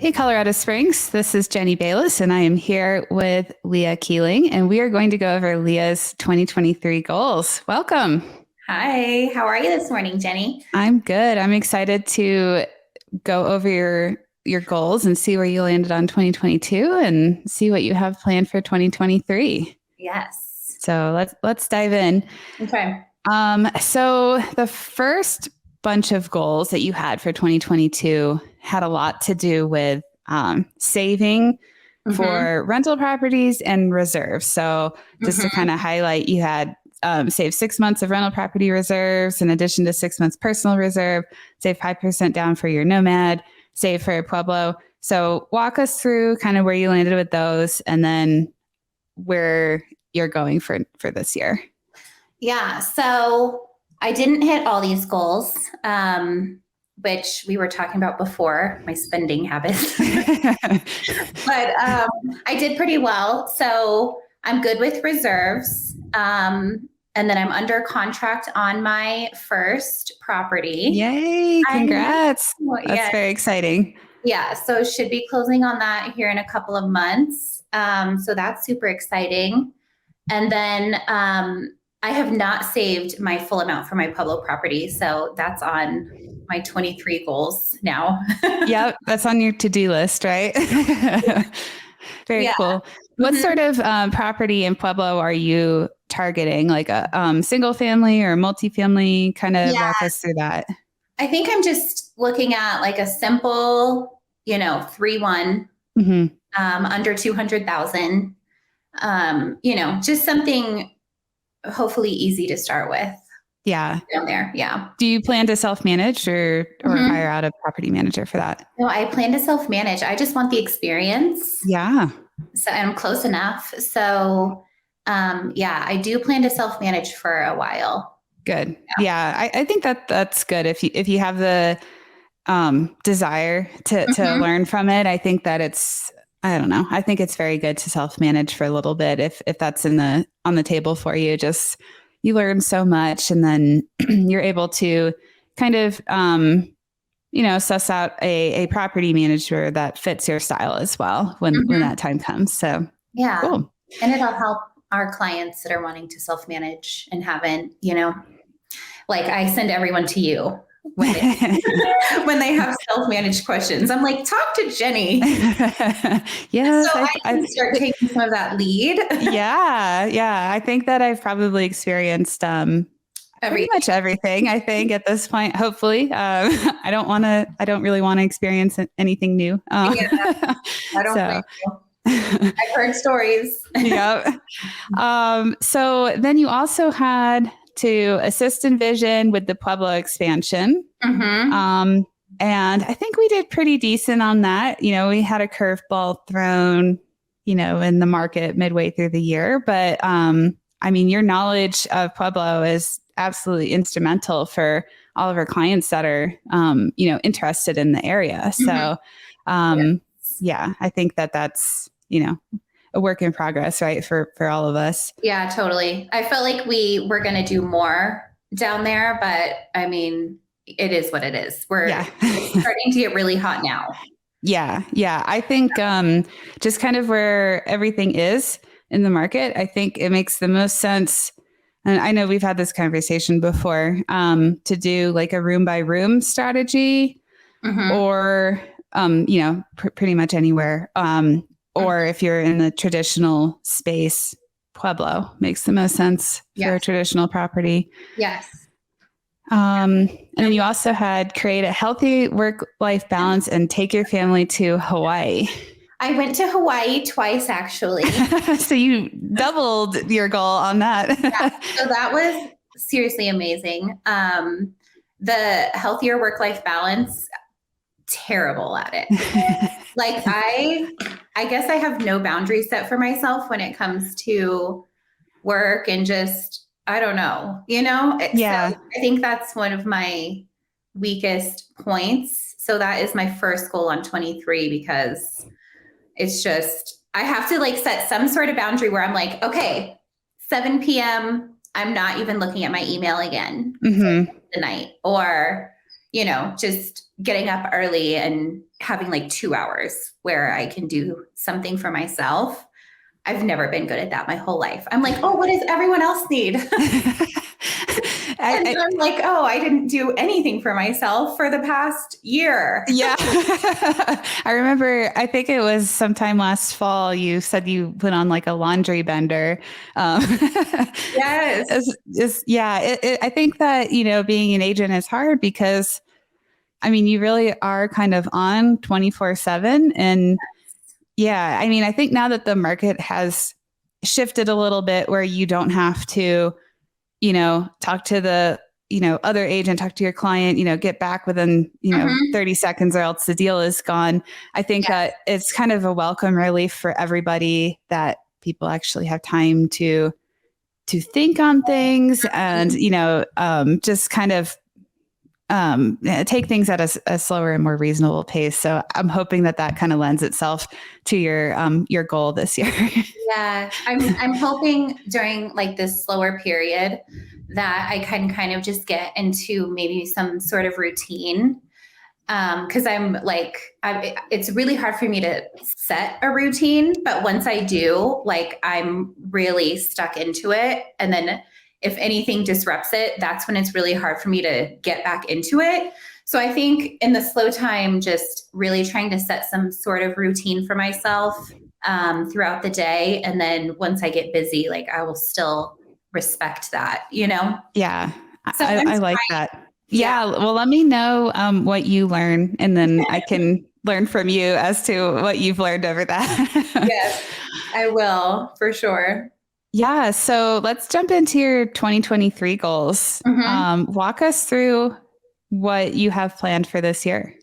Hey, Colorado Springs. This is Jenny Bayless, and I am here with Leah Keeling, and we are going to go over Leah's 2023 goals. Welcome. Hi, how are you this morning, Jenny? I'm good. I'm excited to go over your goals and see where you landed on 2022 and see what you have planned for 2023. Yes. So let's dive in. Okay. So the first bunch of goals that you had for 2022 had a lot to do with saving for rental properties and reserves. So just to kind of highlight, you had save 6 months of rental property reserves in addition to 6 months personal reserve, save 5% down for your Nomad, save for Pueblo. So walk us through kind of where you landed with those and then where you're going for this year. Yeah, so I didn't hit all these goals, which we were talking about before, my spending habits. But I did pretty well. So I'm good with reserves. And then I'm under contract on my first property. Yay, congrats. That's Yeah. very exciting. Yeah, so should be closing on that here in a couple of months. So that's super exciting. And then I have not saved my full amount for my Pueblo property. So that's on my 23 goals now. Yep, that's on your to-do list, right? Very cool. What sort of property in Pueblo are you targeting? Like a single family or multifamily? Kind of walk us through that. I think I'm just looking at like a simple, 3-1, under 200,000. Just something hopefully easy to start with. Yeah. Down there. Yeah. Do you plan to self-manage or hire out a property manager for that? No, I plan to self-manage. I just want the experience. Yeah. So I'm close enough. So I do plan to self-manage for a while. Good. Yeah. I think that's good. If you have the desire to learn from it, I think that I don't know. I think it's very good to self-manage for a little bit. If that's on the table for you, just you learn so much and then you're able to kind of, suss out a property manager that fits your style as well when that time comes. So yeah, cool. And it'll help our clients that are wanting to self-manage and haven't, like I send everyone to you when they have self-managed questions. I'm like, talk to Jenny. Yes, so I can start taking some of that lead. Yeah. I think that I've probably experienced pretty much everything. I think at this point, hopefully, I don't really want to experience anything new. I don't blame you. I've heard stories. Yep. So then you also had to assist Envision with the Pueblo expansion. And I think we did pretty decent on that. We had a curveball thrown, in the market midway through the year. But your knowledge of Pueblo is absolutely instrumental for all of our clients that are, interested in the area. So, I think that's, a work in progress, right? For all of us. Yeah, totally. I felt like we were going to do more down there, but it is what it is. We're starting to get really hot now. Yeah. I think just kind of where everything is in the market, I think it makes the most sense. And I know we've had this conversation before, to do like a room by room strategy or, pretty much anywhere. Or if you're in the traditional space, Pueblo makes the most sense for a traditional property. Yes. And then you also had create a healthy work-life balance and take your family to Hawaii. I went to Hawaii twice, actually. So you doubled your goal on that. So that was seriously amazing. The healthier work-life balance, terrible at it. Like I guess I have no boundaries set for myself when it comes to work and just, I don't know, Yeah. So I think that's one of my weakest points. So that is my first goal on 23 because it's just, I have to like set some sort of boundary where I'm like, okay, 7 p.m. I'm not even looking at my email again for the night or, just getting up early and having like 2 hours where I can do something for myself. I've never been good at that my whole life. I'm like, oh, what does everyone else need? And I'm like, oh, I didn't do anything for myself for the past year. Yeah. I remember, I think it was sometime last fall, you said you put on like a laundry bender. Yes. I think that, being an agent is hard because, I mean, you really are kind of on 24/7. And yeah, I mean, I think now that the market has shifted a little bit where you don't have to, talk to the, other agent, talk to your client, get back within, 30 seconds or else the deal is gone. I think that it's kind of a welcome relief for everybody that people actually have time to think on things and, just kind of take things at a slower and more reasonable pace. So I'm hoping that kind of lends itself to your goal this year. Yeah, I'm hoping during like this slower period that I can kind of just get into maybe some sort of routine. Because it's really hard for me to set a routine, but once I do, like I'm really stuck into it. And then if anything disrupts it, that's when it's really hard for me to get back into it. So I think in the slow time, just really trying to set some sort of routine for myself throughout the day. And then once I get busy, like I will still respect that, Yeah, So I like that. Yeah. Well, let me know what you learn, and then I can learn from you as to what you've learned over that. Yes, I will for sure. Yeah. So let's jump into your 2023 goals. Walk us through what you have planned for this year.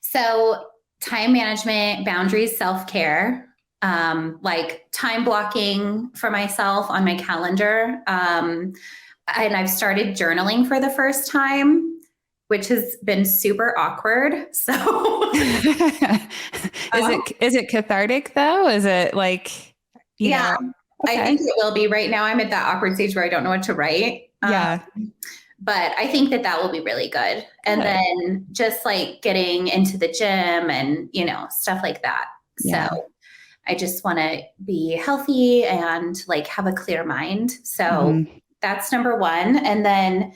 So time management, boundaries, self-care, like time blocking for myself on my calendar. And I've started journaling for the first time, which has been super awkward. So is it cathartic though? Is it like, yeah, okay. I think it will be. Right now I'm at that awkward stage where I don't know what to write. Yeah. But I think that will be really good. And then just like getting into the gym and, stuff like that. Yeah. So I just want to be healthy and like have a clear mind. So that's number one. And then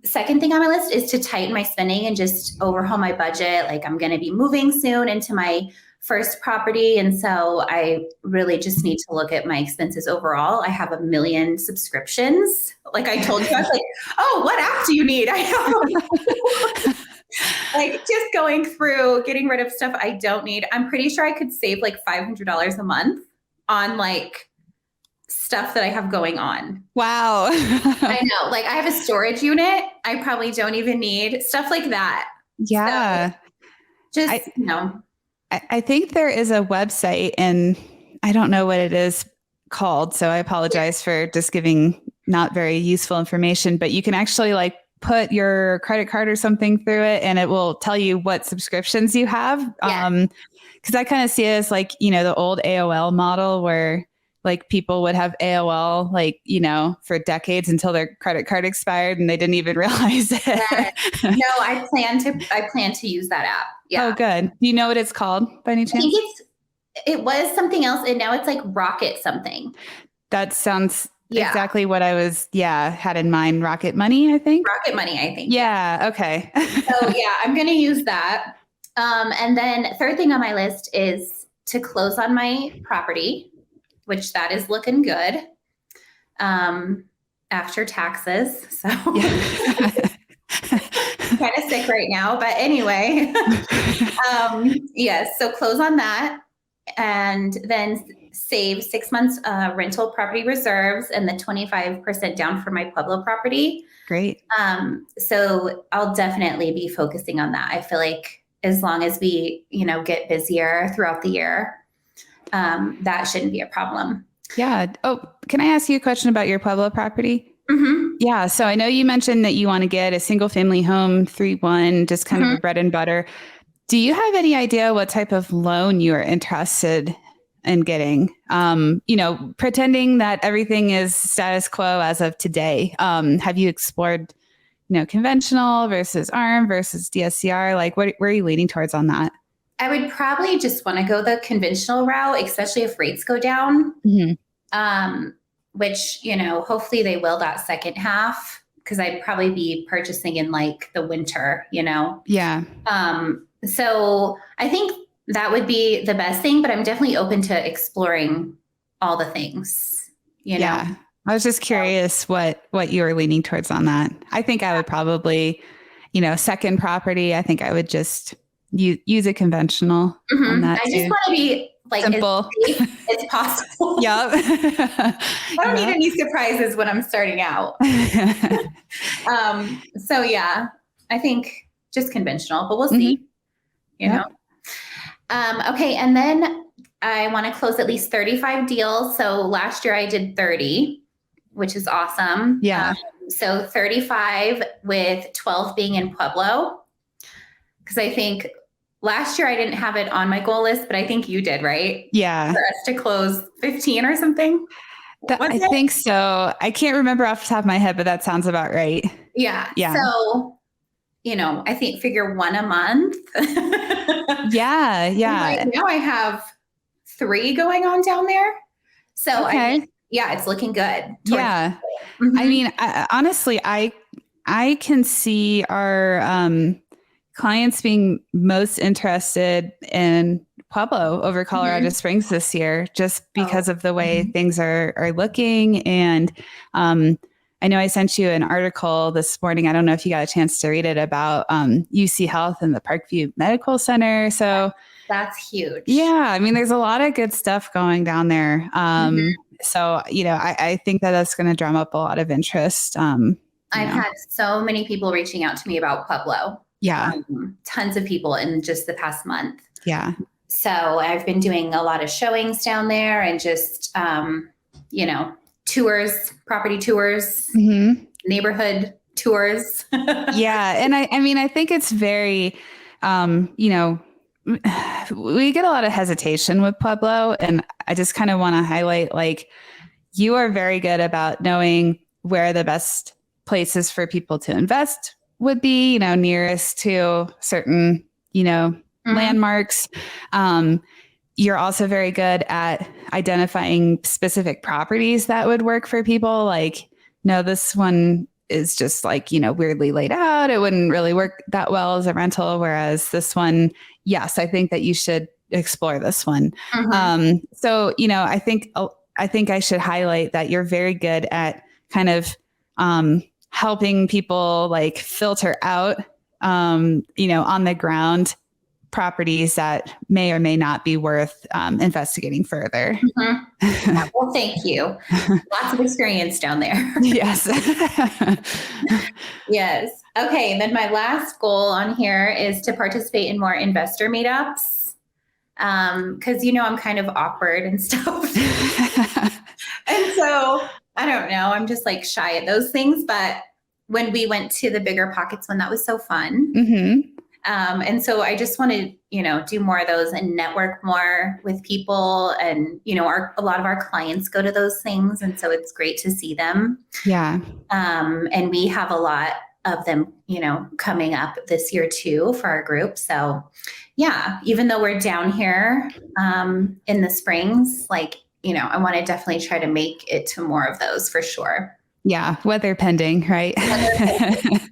second thing on my list is to tighten my spending and just overhaul my budget. Like I'm going to be moving soon into my first property. And so I really just need to look at my expenses overall. I have 1 million subscriptions. Like I told you, I was like, oh, what app do you need? I know. Like just going through, getting rid of stuff I don't need. I'm pretty sure I could save like $500 a month on like stuff that I have going on. Wow. I know. Like I have a storage unit I probably don't even need, stuff like that. Yeah. So I think there is a website, and I don't know what it is called, so I apologize for just giving not very useful information, but you can actually like put your credit card or something through it and it will tell you what subscriptions you have. Yeah. Because I kind of see it as like, the old AOL model where like people would have AOL, like, for decades until their credit card expired and they didn't even realize it. No, I plan to use that app. Yeah. Oh, good. Do you know what it's called by any chance? I think it was something else and now it's like Rocket something. That sounds exactly what I had in mind. Rocket Money, I think. Rocket Money, I think. Yeah. Okay. So I'm going to use that. And then third thing on my list is to close on my property, which that is looking good after taxes. So I'm kind of sick right now, but anyway, yes. So close on that and then save 6 months rental property reserves and the 25% down for my Pueblo property. Great. So I'll definitely be focusing on that. I feel like as long as we, get busier throughout the year, that shouldn't be a problem. Yeah. Oh, can I ask you a question about your Pueblo property? Yeah. So I know you mentioned that you want to get a single family home, 3-1, just kind of a bread and butter. Do you have any idea what type of loan you are interested in getting? Pretending that everything is status quo as of today. Have you explored, conventional versus ARM versus DSCR? Like where are you leaning towards on that? I would probably just want to go the conventional route, especially if rates go down, which, hopefully they will that second half, because I'd probably be purchasing in like the winter, Yeah. So I think that would be the best thing, but I'm definitely open to exploring all the things, Yeah. I was just curious what you were leaning towards on that. I think I would probably, second property, I think I would just use a conventional on that I too. just want to be like simple as safe as possible. Yep. I don't need any surprises when I'm starting out. So yeah, I think just conventional, but we'll see, know? Okay. And then I want to close at least 35 deals. So last year I did 30, which is awesome. Yeah. So 35 with 12 being in Pueblo. Because I think last year I didn't have it on my goal list, but I think you did, right? Yeah. For us to close 15 or something. I think so. I can't remember off the top of my head, but that sounds about right. Yeah. Yeah. So, I think figure one a month. Yeah. Right now I have 3 going on down there. So okay. It's looking good. Yeah. I mean, honestly, I can see our clients being most interested in Pueblo over Colorado Springs this year, just because of the way things are looking. And I know I sent you an article this morning. I don't know if you got a chance to read it about UC Health and the Parkview Medical Center. So that's huge. Yeah. I mean, there's a lot of good stuff going down there. So, I think that's going to drum up a lot of interest. I've had so many people reaching out to me about Pueblo. Yeah. Tons of people in just the past month. Yeah. So I've been doing a lot of showings down there and just, tours, property tours, neighborhood tours. Yeah. And I mean, I think it's very, we get a lot of hesitation with Pueblo, and I just kind of want to highlight, like, you are very good about knowing where the best places for people to invest would be, nearest to certain, landmarks. You're also very good at identifying specific properties that would work for people. Like, no, this one is just like, weirdly laid out. It wouldn't really work that well as a rental. Whereas this one, yes, I think that you should explore this one. So, I think I should highlight that you're very good at kind of helping people like filter out, on the ground properties that may or may not be worth investigating further. Yeah, well, thank you. Lots of experience down there. Yes. Yes. Okay. And then my last goal on here is to participate in more investor meetups. Because, I'm kind of awkward and stuff. And so I don't know, I'm just like shy at those things. But when we went to the Bigger Pockets one, that was so fun. And so I just want to, do more of those and network more with people. And, a lot of our clients go to those things. And so it's great to see them. Yeah. And we have a lot of them, coming up this year too for our group. So yeah, even though we're down here in the Springs, like, I want to definitely try to make it to more of those for sure. Yeah. Weather pending, right?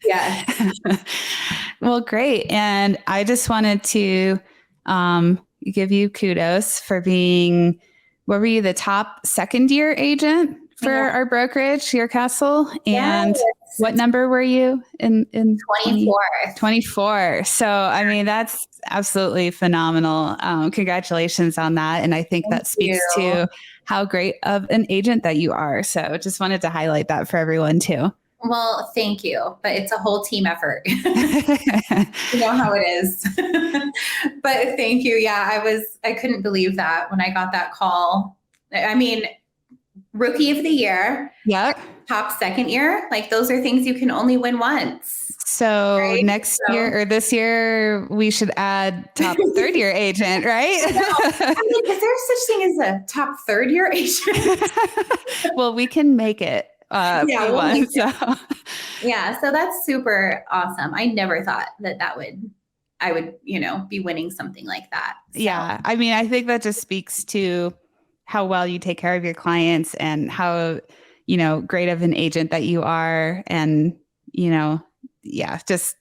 Yeah. Well, great. And I just wanted to give you kudos for being, what were you, the top second-year agent for our brokerage, your castle? And what number were you in 24? 24. So, I mean, that's absolutely phenomenal. Congratulations on that. And I think that speaks to how great of an agent that you are. So just wanted to highlight that for everyone too. Well, thank you. But it's a whole team effort. You know how it is. But thank you. Yeah, I couldn't believe that when I got that call. I mean, rookie of the year. Yeah. Top second year. Like, those are things you can only win once. So next year or this year, we should add top third year agent, right? I mean, is there such thing as a top third year agent? Well, we can make it. We'll one. So Yeah. So that's super awesome. I never thought that I would, be winning something like that. So. Yeah. I mean, I think that just speaks to how well you take care of your clients and how, great of an agent that you are. And, just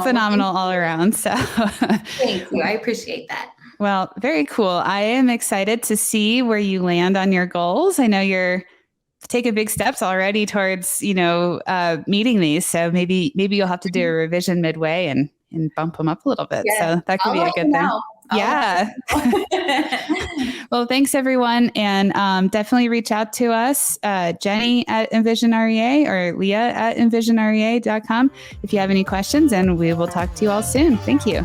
phenomenal all around. So thank you. I appreciate that. Well, very cool. I am excited to see where you land on your goals. I know you're taking big steps already towards, meeting these. So maybe you'll have to do a revision midway and bump them up a little bit. Yes. So that could be a good thing. Yeah. Well, thanks everyone. And definitely reach out to us, Jenny at Envision REA or Leah at envisionrea.com if you have any questions, and we will talk to you all soon. Thank you.